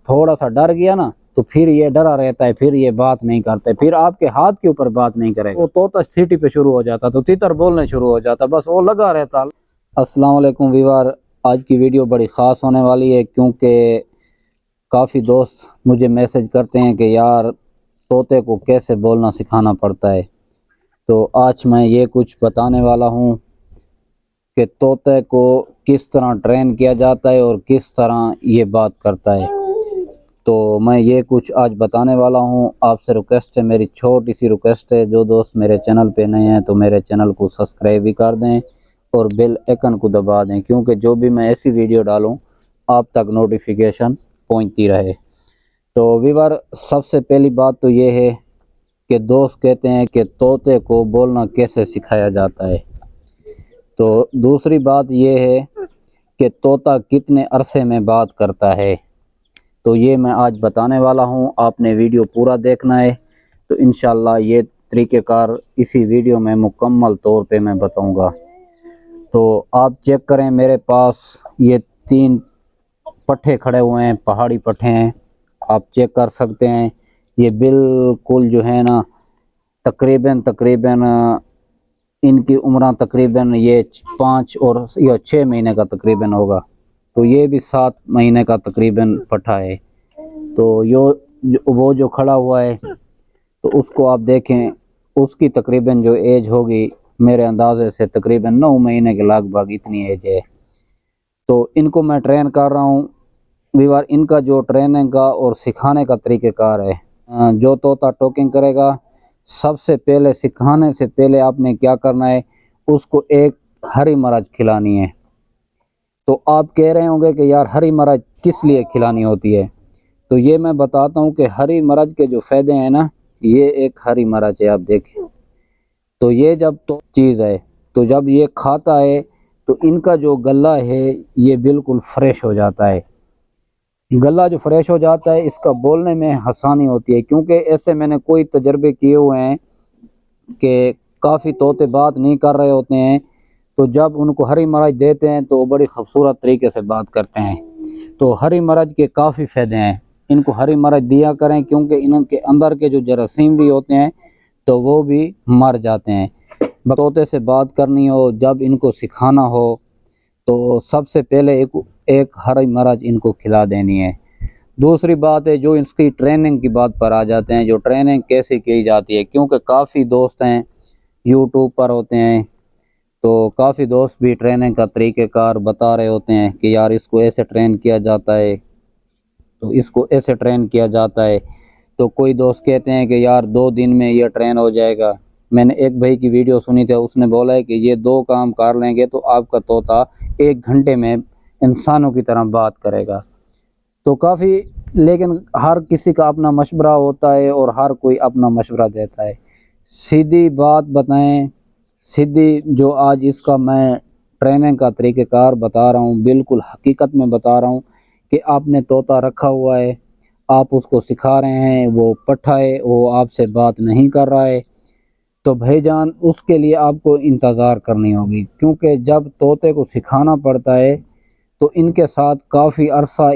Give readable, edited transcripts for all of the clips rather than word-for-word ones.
थोड़ा सा डर गया ना तो फिर ये डरा रहता है, फिर ये बात नहीं करते, फिर आपके हाथ के ऊपर बात नहीं करेगा। वो तोता सीटी पे शुरू हो जाता तो तीतर बोलने शुरू हो जाता, बस वो लगा रहता। अस्सलाम वालेकुम वीवर, आज की वीडियो बड़ी ख़ास होने वाली है क्योंकि काफ़ी दोस्त मुझे मैसेज करते हैं कि यार तोते को कैसे बोलना सिखाना पड़ता है। तो आज मैं ये कुछ बताने वाला हूँ कि तोते को किस तरह ट्रेन किया जाता है और किस तरह ये बात करता है। तो मैं ये कुछ आज बताने वाला हूँ। आपसे रिक्वेस्ट है, मेरी छोटी सी रिक्वेस्ट है, जो दोस्त मेरे चैनल पे नए हैं तो मेरे चैनल को सब्सक्राइब भी कर दें और बेल आइकन को दबा दें, क्योंकि जो भी मैं ऐसी वीडियो डालूँ आप तक नोटिफिकेशन पहुँचती रहे। तो व्यूअर, सबसे पहली बात तो ये है कि दोस्त कहते हैं कि तोते को बोलना कैसे सिखाया जाता है। तो दूसरी बात ये है कि तोता कितने अरसे में बात करता है। तो ये मैं आज बताने वाला हूँ, आपने वीडियो पूरा देखना है। तो इंशाल्लाह ये तरीक़ेकार इसी वीडियो में मुकम्मल तौर पे मैं बताऊँगा। तो आप चेक करें, मेरे पास ये 3 पट्ठे खड़े हुए हैं, पहाड़ी पट्ठे हैं, आप चेक कर सकते हैं। ये बिल्कुल जो है ना तकरीबन इनकी उम्र तकरीबन ये 5 और या 6 महीने का तकरीबन होगा। तो ये भी 7 महीने का तकरीबन पट्ठा है। तो वो जो खड़ा हुआ है तो उसको आप देखें, उसकी तकरीबन जो एज होगी मेरे अंदाजे से तकरीबन 9 महीने के लगभग इतनी एज है। तो इनको मैं ट्रेन कर रहा हूँ व्यूअर। इनका जो ट्रेनिंग का और सिखाने का तरीक़ेकार है, जो तोता टॉकिंग करेगा सबसे पहले सिखाने से पहले आपने क्या करना है, उसको एक हरी मरच खिलानी है। तो आप कह रहे होंगे कि यार हरी मरच किस लिए खिलानी होती है। तो ये मैं बताता हूँ कि हरी मरच के जो फ़ायदे हैं ना, ये एक हरी मरच है, आप देखें। तो ये जब तो चीज़ है, तो जब ये खाता है तो इनका जो गला है ये बिल्कुल फ्रेश हो जाता है। गला जो फ्रेश हो जाता है, इसका बोलने में आसानी होती है, क्योंकि ऐसे मैंने कोई तजर्बे किए हुए हैं कि काफ़ी तोते बात नहीं कर रहे होते हैं, तो जब उनको हरी मरच देते हैं तो वो बड़ी खूबसूरत तरीके से बात करते हैं। तो हरी मरच के काफ़ी फ़ायदे हैं, इनको हरी मरच दिया करें, क्योंकि इनके अंदर के जो जरासीम भी होते हैं तो वो भी मर जाते हैं। तोते से बात करनी हो, जब इनको सिखाना हो, तो सबसे पहले एक हरी मरच इनको खिला देनी है। दूसरी बात है, जो इसकी ट्रेनिंग की बात पर आ जाते हैं, जो ट्रेनिंग कैसे की जाती है, क्योंकि काफ़ी दोस्त हैं यूट्यूब पर होते हैं, तो काफ़ी दोस्त भी ट्रेनिंग का तरीक़ेकार बता रहे होते हैं कि यार इसको ऐसे ट्रेन किया जाता है, तो इसको ऐसे ट्रेन किया जाता है। तो कोई दोस्त कहते हैं कि यार 2 दिन में ये ट्रेन हो जाएगा। मैंने एक भाई की वीडियो सुनी थी, उसने बोला है कि ये 2 काम कर लेंगे तो आपका तोता 1 घंटे में इंसानों की तरह बात करेगा। तो काफ़ी, लेकिन हर किसी का अपना मशवरा होता है और हर कोई अपना मशवरा देता है। सीधी बात बताएं, सीधी जो आज इसका मैं ट्रेनिंग का तरीक़ेकार बता रहा हूँ, बिल्कुल हकीकत में बता रहा हूँ कि आपने तोता रखा हुआ है, आप उसको सिखा रहे हैं, वो पट्ठा है, वो आपसे बात नहीं कर रहा है, तो भाईजान उसके लिए आपको इंतज़ार करनी होगी, क्योंकि जब तोते को सिखाना पड़ता है तो इनके साथ काफ़ी अरसा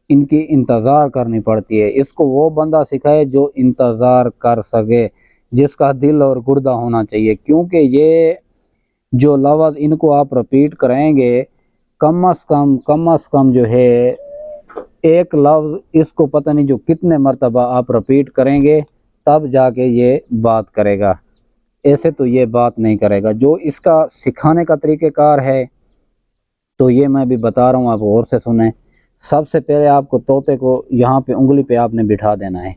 इनकी इंतज़ार करनी पड़ती है। इसको वो बंदा सिखाए जो इंतज़ार कर सके, जिसका दिल और गुर्दा होना चाहिए, क्योंकि ये जो लफ्ज़ इनको आप रिपीट कराएंगे, कम अज़ कम जो है एक लफ्ज़ इसको पता नहीं जो कितने मरतबा आप रिपीट करेंगे तब जाके ये बात करेगा, ऐसे तो ये बात नहीं करेगा। जो इसका सिखाने का तरीक़ेकार है तो ये मैं भी बता रहा हूँ, आप गौर से सुने। सबसे पहले आपको तोते को यहाँ पे उंगली पे आपने बिठा देना है,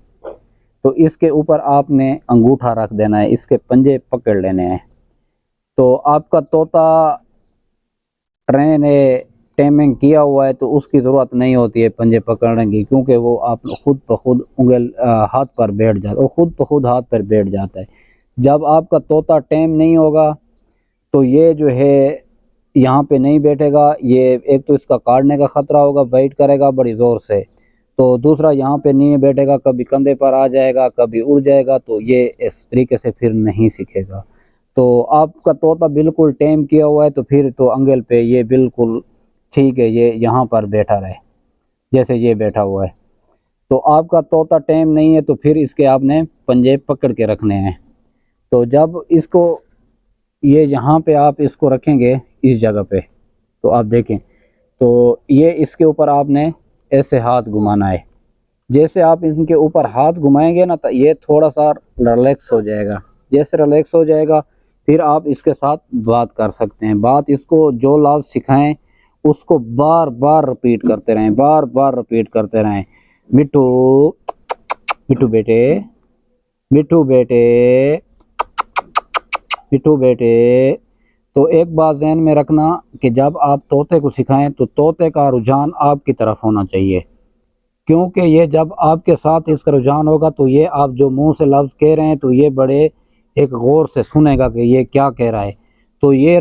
तो इसके ऊपर आपने अंगूठा रख देना है, इसके पंजे पकड़ लेने हैं। तो आपका तोता ट्रेन है, टेमिंग किया हुआ है, तो उसकी ज़रूरत नहीं होती है पंजे पकड़ने की, क्योंकि वो आप खुद ब खुद हाथ पर बैठ जाता है, वो खुद ब खुद हाथ पर बैठ जाता है। जब आपका तोता टेम नहीं होगा तो ये जो है यहाँ पे नहीं बैठेगा। ये एक तो इसका काटने का ख़तरा होगा, बाइट करेगा बड़ी ज़ोर से, तो दूसरा यहाँ पे नहीं बैठेगा, कभी कंधे पर आ जाएगा, कभी उड़ जाएगा, तो ये इस तरीके से फिर नहीं सीखेगा। तो आपका तोता बिल्कुल टेम किया हुआ है तो फिर तो अंगल पे ये बिल्कुल ठीक है, ये यहाँ पर बैठा रहे। जैसे ये बैठा हुआ है। तो आपका तोता टेम नहीं है तो फिर इसके आपने पंजे पकड़ के रखने हैं। तो जब इसको ये यहाँ पे आप इसको रखेंगे इस जगह पे, तो आप देखें तो ये इसके ऊपर आपने ऐसे हाथ घुमाना है। जैसे आप इनके ऊपर हाथ घुमाएंगे ना तो ये थोड़ा सा रिलैक्स हो जाएगा। जैसे रिलैक्स हो जाएगा फिर आप इसके साथ बात कर सकते हैं। बात इसको जो लफ्ज़ सिखाएं उसको बार बार रिपीट करते रहें, बार बार रिपीट करते रहें। मिट्टू, मिट्टू बेटे, मिट्टू बेटे, मिट्टू बेटे। तो एक बात ध्यान में रखना कि जब आप तोते को सिखाएं तो तोते का रुझान आपकी तरफ होना चाहिए, क्योंकि ये जब आपके साथ इसका रुझान होगा तो ये आप जो मुंह से लफ्ज़ कह रहे हैं तो ये बड़े एक गौर से सुनेगा कि ये क्या कह रहा है। तो ये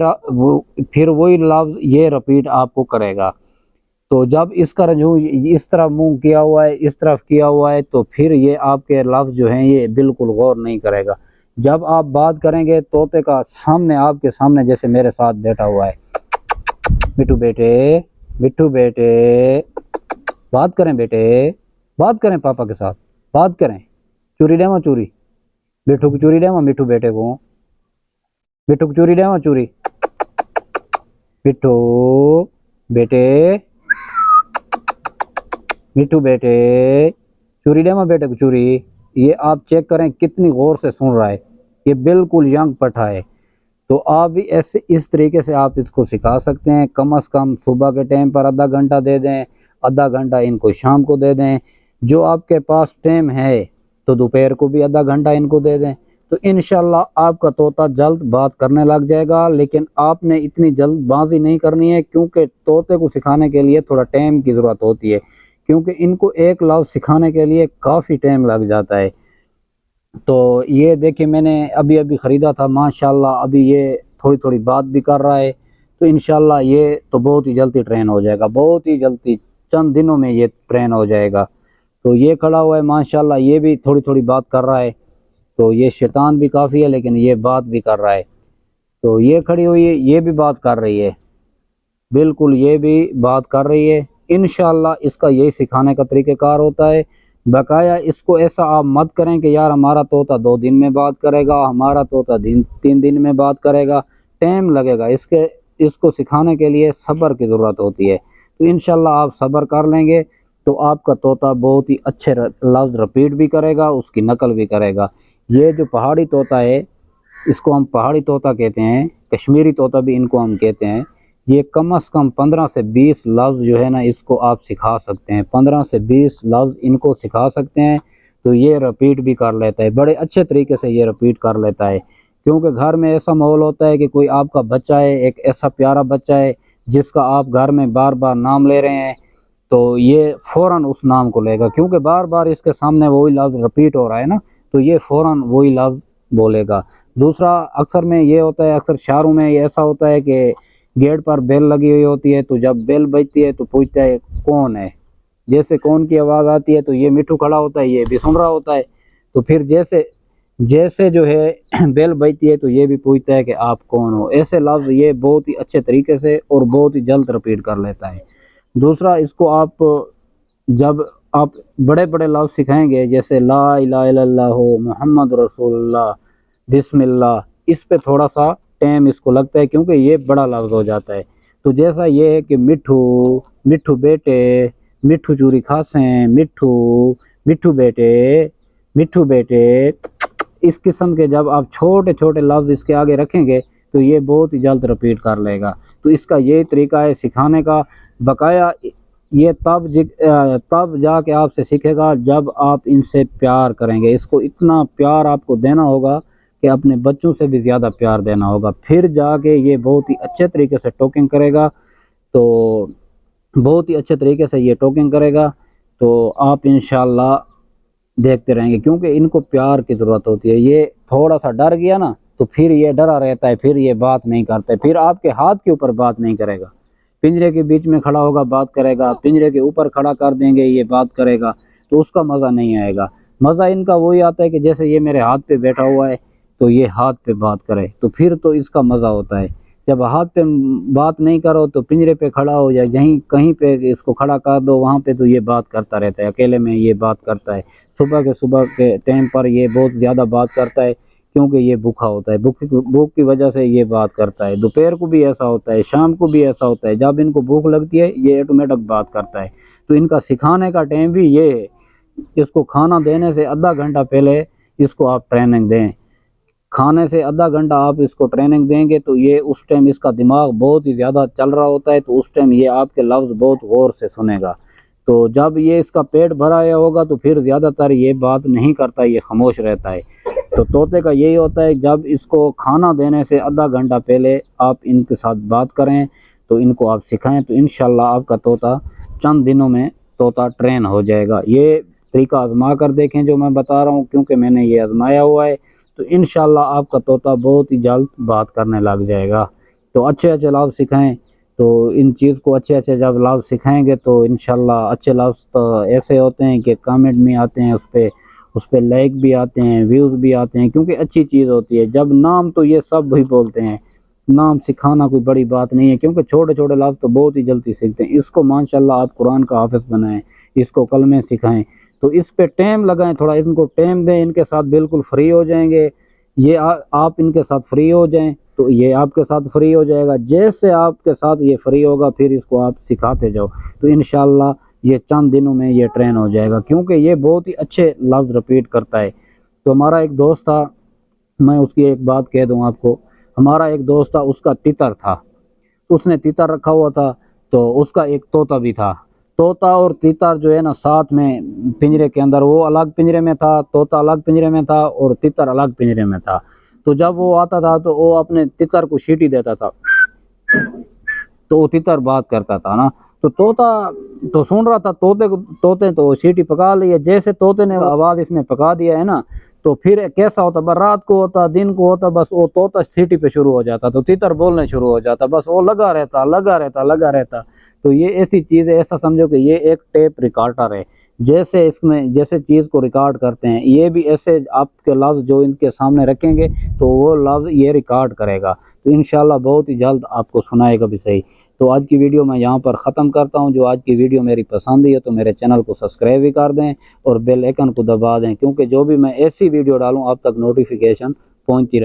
फिर वही लफ्ज़ ये रिपीट आपको करेगा। तो जब इसका रजू इस तरफ मुंह किया हुआ है, इस तरफ किया हुआ है, तो फिर ये आपके लफ्ज़ जो हैं ये बिल्कुल गौर नहीं करेगा। जब आप बात करेंगे तोते का सामने, आपके सामने जैसे मेरे साथ बैठा हुआ है, मिट्टू बेटे, मिट्टू बेटे, बात करें बेटे, बात करें पापा के साथ, बात करें। चूरी डेमा चूरी, मिट्टू की चूरी डेमा मिट्टू बेटे को, मिट्टू की चूरी डेमा चूरी, मिट्टू बेटे, मिट्टू बेटे, चूरी डेमा बेटे को चूरी। ये आप चेक करें कितनी गौर से सुन रहा है, ये बिल्कुल यंग पठा है। तो आप भी ऐसे इस तरीके से आप इसको सिखा सकते हैं। कम से कम सुबह के टाइम पर आधा घंटा दे दें, आधा घंटा इनको शाम को दे दें। जो आपके पास टाइम है तो दोपहर को भी आधा घंटा इनको दे दें। तो इंशाल्लाह आपका तोता जल्द बात करने लग जाएगा। लेकिन आपने इतनी जल्दबाजी नहीं करनी है, क्योंकि तोते को सिखाने के लिए थोड़ा टाइम की ज़रूरत होती है, क्योंकि इनको एक लफ्ज़ सिखाने के लिए काफ़ी टाइम लग जाता है। तो ये देखिए मैंने अभी अभी ख़रीदा था, माशाल्लाह अभी ये थोड़ी थोड़ी बात भी कर रहा है। तो इंशाल्लाह ये तो बहुत ही जल्दी ट्रेन हो जाएगा, बहुत ही जल्दी, चंद दिनों में ये ट्रेन हो जाएगा। तो ये खड़ा हुआ है माशाल्लाह, ये भी थोड़ी थोड़ी बात कर रहा है। तो ये शैतान भी काफ़ी है लेकिन ये बात भी कर रहा है। तो ये खड़ी हुई है, ये भी बात कर रही है, बिल्कुल ये भी बात कर रही है। इंशाल्लाह इसका यही सिखाने का तरीक़ेकार होता है। बकाया इसको ऐसा आप मत करें कि यार हमारा तोता 2 दिन में बात करेगा, हमारा तोता 3 दिन में बात करेगा। टाइम लगेगा इसको सिखाने के लिए सब्र की ज़रूरत होती है। तो इंशाल्लाह आप सब्र कर लेंगे तो आपका तोता बहुत ही अच्छे लफ्ज़ रिपीट भी करेगा, उसकी नकल भी करेगा। ये जो पहाड़ी तोता है इसको हम पहाड़ी तोता कहते हैं, कश्मीरी तोता भी इनको हम कहते हैं। ये कम से कम 15 से 20 लफ्ज़ जो है ना इसको आप सिखा सकते हैं, 15 से 20 लफ्ज़ इनको सिखा सकते हैं। तो ये रिपीट भी कर लेता है, बड़े अच्छे तरीके से ये रिपीट कर लेता है। क्योंकि घर में ऐसा माहौल होता है कि कोई आपका बच्चा है, एक ऐसा प्यारा बच्चा है जिसका आप घर में बार बार नाम ले रहे हैं, तो ये फ़ौरन उस नाम को लेगा, क्योंकि बार बार इसके सामने वही लफ्ज़ रिपीट हो रहा है ना, तो ये फ़ौरन वही लफ्ज़ बोलेगा। दूसरा अक्सर में ये होता है, अक्सर शहरों में ये ऐसा होता है कि गेट पर बेल लगी हुई होती है, तो जब बेल बजती है तो पूछता है कौन है। जैसे कौन की आवाज़ आती है तो ये मिट्टू खड़ा होता है, ये भी सुन रहा होता है। तो फिर जैसे जैसे जो है बेल बजती है तो ये भी पूछता है कि आप कौन हो। ऐसे लफ्ज़ ये बहुत ही अच्छे तरीके से और बहुत ही जल्द रिपीट कर लेता है। दूसरा, इसको आप जब आप बड़े बड़े लफ्ज़ सिखाएंगे जैसे ला इलाहा इल्लल्लाह मुहम्मद रसूलुल्लाह बिस्मिल्लाह, इस पे थोड़ा सा टाइम इसको लगता है क्योंकि ये बड़ा लफ्ज़ हो जाता है। तो जैसा ये है कि मिट्ठू, मिट्ठू बेटे, मिट्ठू चूरी खासें, मिट्ठू, मिट्ठू बेटे, मिट्ठू बेटे, इस किस्म के जब आप छोटे छोटे लफ्ज़ इसके आगे रखेंगे तो ये बहुत ही जल्द रिपीट कर लेगा। तो इसका यही तरीका है सिखाने का। बकाया ये तब जाके आपसे सीखेगा जब आप इनसे प्यार करेंगे। इसको इतना प्यार आपको देना होगा कि अपने बच्चों से भी ज़्यादा प्यार देना होगा, फिर जाके ये बहुत ही अच्छे तरीके से टॉकिंग करेगा। तो बहुत ही अच्छे तरीके से ये टॉकिंग करेगा। तो आप इंशाल्लाह देखते रहेंगे, क्योंकि इनको प्यार की ज़रूरत होती है। ये थोड़ा सा डर गया ना तो फिर ये डरा रहता है, फिर ये बात नहीं करता है, फिर आपके हाथ के ऊपर बात नहीं करेगा। पिंजरे के बीच में खड़ा होगा बात करेगा, पिंजरे के ऊपर खड़ा कर देंगे ये बात करेगा, तो उसका मज़ा नहीं आएगा। मज़ा इनका वही आता है कि जैसे ये मेरे हाथ पे बैठा हुआ है तो ये हाथ पे बात करे, तो फिर तो इसका मज़ा होता है। जब हाथ पे बात नहीं करो तो पिंजरे पे खड़ा हो या यहीं कहीं पे इसको खड़ा कर दो, वहाँ पे तो ये बात करता रहता है, अकेले में ये बात करता है। सुबह के टाइम पर ये बहुत ज़्यादा बात करता है क्योंकि ये भूखा होता है, भूख की वजह से ये बात करता है। दोपहर को भी ऐसा होता है, शाम को भी ऐसा होता है, जब इनको भूख लगती है ये ऑटोमेटिक बात करता है। तो इनका सिखाने का टाइम भी ये है, इसको खाना देने से आधा घंटा पहले इसको आप ट्रेनिंग दें। खाने से आधा घंटा आप इसको ट्रेनिंग देंगे तो ये उस टाइम इसका दिमाग बहुत ही ज़्यादा चल रहा होता है, तो उस टाइम ये आपके लफ्ज़ बहुत गौर से सुनेगा। तो जब ये इसका पेट भरा हुआ होगा तो फिर ज़्यादातर ये बात नहीं करता, ये खामोश रहता है। तो तोते का यही होता है, जब इसको खाना देने से आधा घंटा पहले आप इनके साथ बात करें, तो इनको आप सिखाएं, तो इंशाल्लाह आपका तोता चंद दिनों में तोता ट्रेन हो जाएगा। ये तरीका आजमा कर देखें जो मैं बता रहा हूँ, क्योंकि मैंने ये आजमाया हुआ है। तो इंशाल्लाह आपका तोता बहुत ही जल्द बात करने लग जाएगा। तो अच्छे अच्छे लफ्ज़ सिखाएं, तो इन चीज़ को अच्छे अच्छे जब लफ्ज़ सिखाएंगे तो इंशाल्लाह अच्छे लफ्ज़ तो ऐसे होते हैं कि कमेंट में आते हैं, उस पर लाइक भी आते हैं, व्यूज़ भी आते हैं, क्योंकि अच्छी चीज़ होती है। जब नाम तो ये सब भी बोलते हैं, नाम सिखाना कोई बड़ी बात नहीं है, क्योंकि छोटे छोटे लफ्ज़ तो बहुत ही जल्दी सीखते हैं। इसको माशाल्लाह आप कुरान का हाफिज़ बनाएं, इसको कलमे सिखाएं, तो इस पे टाइम लगाएं, थोड़ा इनको टाइम दें, इनके साथ बिल्कुल फ्री हो जाएंगे। ये आप इनके साथ फ्री हो जाएं तो ये आपके साथ फ्री हो जाएगा। जैसे आपके साथ ये फ्री होगा फिर इसको आप सिखाते जाओ, तो इंशाल्लाह ये चंद दिनों में ये ट्रेन हो जाएगा, क्योंकि ये बहुत ही अच्छे लफ्ज़ रिपीट करता है। तो हमारा एक दोस्त था, मैं उसकी एक बात कह दूं आपको। हमारा एक दोस्त था, उसका तितर था, उसने तितर रखा हुआ था, तो उसका एक तोता भी था। तोता और तीतर जो है ना साथ में पिंजरे के अंदर, वो अलग पिंजरे में था, तोता अलग पिंजरे में था और तीतर अलग पिंजरे में था। तो जब वो आता था तो वो अपने तीतर को सीटी देता था, तो वो तीतर बात करता था ना। तो तोता तो सुन रहा था, तोते तो सीटी पका ली है। जैसे तोते ने आवाज़ इसने पका दिया है ना, तो फिर कैसा होता, बस रात को होता, दिन को होता, बस वो तोता सीटी पे शुरू हो जाता, तो तीतर बोलने शुरू हो जाता, बस वो लगा रहता। तो ये ऐसी चीज़ है, ऐसा समझो कि ये एक टेप रिकॉर्डर है। जैसे इसमें जैसे चीज़ को रिकॉर्ड करते हैं, ये भी ऐसे आपके लफ्ज़ जो इनके सामने रखेंगे तो वो लफ्ज़ ये रिकॉर्ड करेगा। तो इंशाल्लाह बहुत ही जल्द आपको सुनाएगा भी सही। तो आज की वीडियो मैं यहाँ पर ख़त्म करता हूँ। जो आज की वीडियो मेरी पसंद है तो मेरे चैनल को सब्सक्राइब भी कर दें और बेल आइकन को दबा दें, क्योंकि जो भी मैं ऐसी वीडियो डालूँ आप तक नोटिफिकेशन पहुँचती रहे।